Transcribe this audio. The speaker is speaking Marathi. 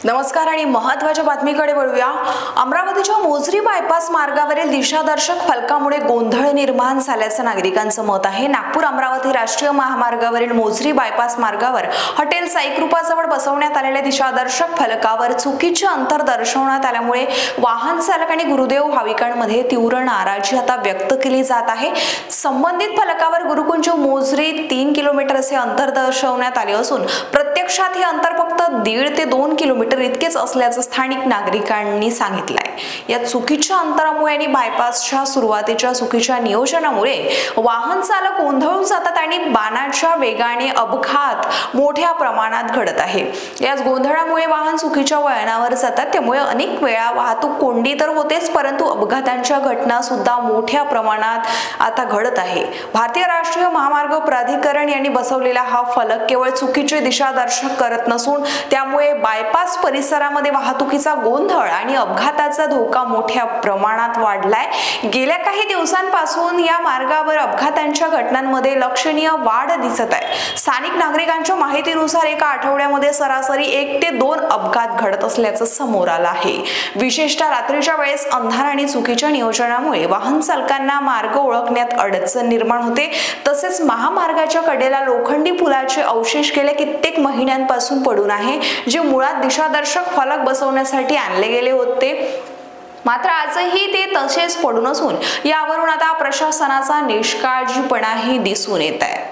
नमस्कार आणि महत्त्वाच्या बातमीकडे वळूया। अमरावतीच्या मोझरी बायपास मार्गावरील दिशादर्शक फलकामुळे गोंधळ निर्माण झाल्याचं नागरिकांचं मत आहे। नागपूर अमरावती राष्ट्रीय महामार्गावरील मोझरी बायपास मार्गावर हॉटेल साईकृपाजवळ बसवण्यात आलेल्या दिशादर्शक फलकावर चुकीचे अंतर दर्शवण्यात आल्यामुळे वाहन चालक आणि गुरुदेव भाविकांमध्ये तीव्र नाराजी आता व्यक्त केली जात आहे। संबंधित फलकावर गुरुकुंज मोझरी 3 किलोमीटर असे अंतर दर्शवण्यात आले असून प्रत्यक्षात हे अंतर फक्त 1.5 ते 2 किलोमीटर इतकेच असल्याचं स्थानिक नागरिकांनी सांगितलंय। या चुकीच्या अंतरामुळे आणि बायपासच्या सुरुवातीच्या चुकीच्या नियोजनामुळे वाहन चालक गोंधळून जातात आणि बाणाच्या वेगाने अपघात मोठ्या प्रमाणात घडत आहे। याच गोंधळामुळे वाहन चुकीच्या वळणावर जातात, त्यामुळे अनेक वेळा वाहतूक कोंडी तर होतेच, परंतु अपघातांच्या घटना सुद्धा मोठ्या प्रमाणात आता घडत आहे। भारतीय राष्ट्रीय महामार्ग प्राधिकरण यांनी बसवलेला हा फलक केवळ चुकीचे दिशादर्शक करत नसून त्यामुळे बायपास परिसरामध्ये वाहतुकीचा गोंधळ आणि अपघाताचा धोका मोठ्या प्रमाणात वाढलाय। गेल्या काही दिवसांपासून या मार्गावर अपघातांच्या घटनांमध्ये लक्षणीय वाढ दिसत आहे। स्थानिक नागरिकांच्या माहितीनुसार एका आठवड्यामध्ये सरासरी 1 ते 2 अपघात घडत असल्याचं समोर आलं आहे। विशेषतः रात्रीच्या वेळेस अंधार आणि चुकीच्या नियोजनामुळे वाहन चालकांना मार्ग ओळखण्यात अडचण निर्माण होते। तसेच महामार्गाच्या कडेला लोखंडी पुलाचे अवशेष गेल्या कित्येक महिन्यांपासून पडून आहे, जे मुळात दिशादर्शक फलक बसवण्यासाठी आणले गेले होते, मात्र आजही ते तसेच पडून असून यावरून आता प्रशासनाचा निष्काळजीपणाही दिसून येत आहे।